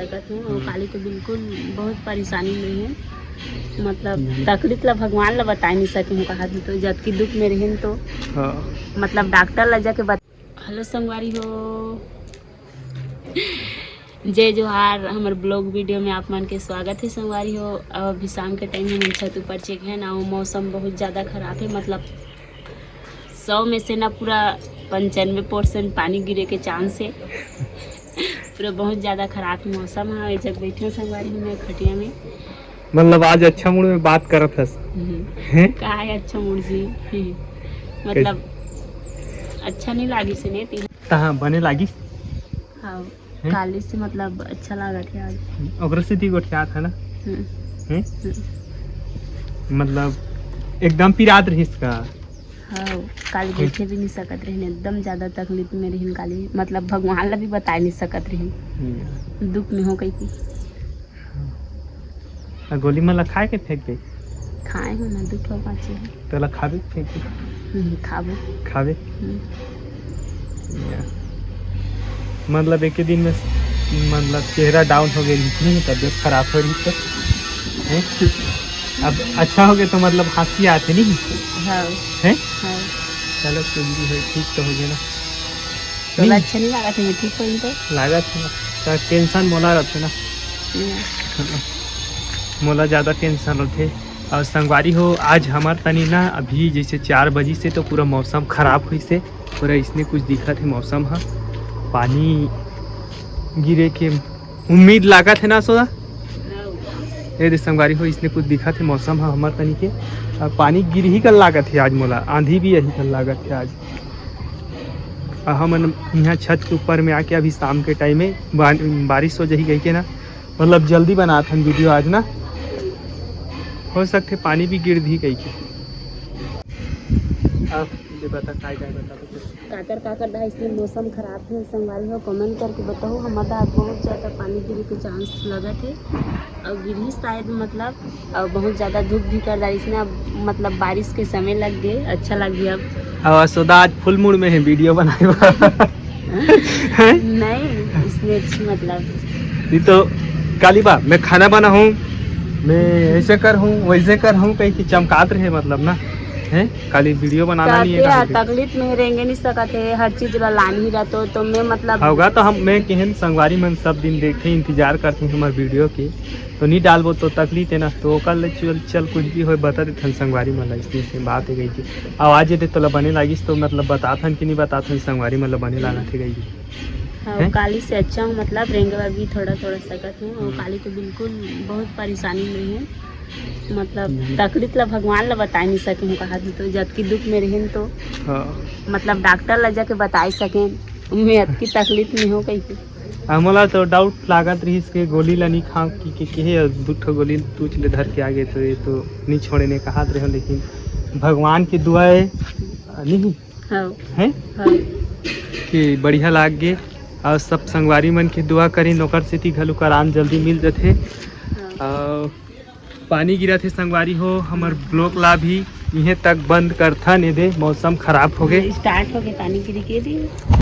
और काली तो बिल्कुल बहुत परेशानी में है, मतलब तकलीफ ला भगवान ला बता नहीं सके कहा तो जबकि दुख में रहें तो मतलब डॉक्टर ला जाके हेलो संगवारी हो, जय जोहार। हमारे ब्लॉग वीडियो में आप मन के स्वागत है संगवारी हो। अब अभी शाम के टाइम में छत ऊपर चेक है ना, वो मौसम बहुत ज़्यादा ख़राब है, मतलब 100 में से ना पूरा 95% पानी गिरे के चांस है। पूरा बहुत ज़्यादा ख़राब मौसम है। जब बैठे संगवारी में खटिया में, मतलब आज अच्छा मूड में बात करत हस का है अच्छा मूड जी मतलब अच्छा नहीं लागी से ने तहाँ बने लागी। हाँ काली से मतलब अच्छा लगा था आज। ओकरा से ती गोठिया था ना मतलब एकदम पिरात रहिस का। हाँ काली बैठे भी नहीं सकत रहे, एकदम ज़्यादा तकलीफ में रही काली, मतलब भगवान ला भी बता नहीं सकत रही दुख में हो गई थी। गोली मला खाए के फेंक दे, खाए हो ना दुख हो पाचे तला खाबे फेंक दे खाबो खाबे। मतलब एक दिन में मतलब चेहरा डाउन हो गया, नहीं तबियत खराब हो रही तो अब अच्छा हो गया तो मतलब हंसी आते नहीं हाँ है। हाँ चलो कुछ भी हो ठीक तो हो गया ना। तो अच्छा नहीं लगा था ठीक हो तो लगा था ना टेंशन मोला रहते ना, मोला ज़्यादा टेंशन होते। और संगवारी हो आज हमार तनी ना अभी जैसे 4 बजे से तो पूरा मौसम ख़राब हुई से पूरा इसने कुछ दिखा थे मौसम हाँ पानी गिरे के उम्मीद लगा थे ना सोदा ये संगवारी हो इसने कुछ दिखा थे मौसम हाँ हमार तनी के पानी गिर ही कल लागत है आज मोला, आंधी भी यही कल लागत है आज। हम यहाँ छत के ऊपर में आके अभी शाम के टाइम में बारिश हो जाही गई के ना, मतलब जल्दी बना था वीडियो आज ना, हो सकते पानी भी गिर दी गई के। अब ये बता काय काय बता काकर दा इसलिए मौसम खराब है संगवारी हो, कमेंट करके बताओ। हमारा आज बहुत ज़्यादा पानी गिरे के चांस लगा थे और गिरी शायद, मतलब और बहुत ज़्यादा धूप भी कर रहा है इसने, अब मतलब बारिश के समय लग गए, अच्छा लग गया अब सोदा आज फुल मूड में है वीडियो बनाए नहीं इसलिए मतलब ये तो काली बा मैं खाना बना हूँ, मैं ऐसे कर हूँ वैसे कर हूँ कहीं की चमकात रहे मतलब ना है। खाली वीडियो बनाना नहीं है, तकलीफ में रहेंगे नहीं सकते, हर चीज लानी ही रहता तो मैं मतलब होगा तो हम मैं केहन संगवारी मन सब दिन देखे इंतजार करते हैं हमारे वीडियो के, तो नहीं डालबो तो तकलीफ है ना, तो कल चल कुछ भी हो बता देते संगवारी मतलब इसलिए से बात है गई थी। आवाज दे तो बने लागिस तो मतलब बताथन कि नहीं बताथन संगवारी मतलब बने लाना थे गई। हाँ काली से अच्छा हूँ, मतलब रेंगवा भी थोड़ा थोड़ा सकत हूँ और काली तो बिल्कुल बहुत परेशानी में है, मतलब तकलीफ ला भगवान ला बता नहीं सके कहा तो जबकि दुख में रहें तो मतलब डॉक्टर ला जाके बता सकें मैं की तकलीफ में हो गई थी। हमला तो डाउट लागत रही के गोली ला नहीं खा कि दुठो गोली तूच ले धर के आगे तो ये तो नहीं छोड़ने कहा रहे, लेकिन भगवान की दुआ नहीं है कि बढ़िया लाग गए और सब संगवारी मन की दुआ करी नौकर से थी घलू कराम जल्दी मिल जाते। पानी गिरा थे संगवारी हो, हमार ब्लॉक ला भी यहीं तक बंद कर था नहीं दे, मौसम खराब हो गए स्टार्ट हो गए पानी गिरी के भी।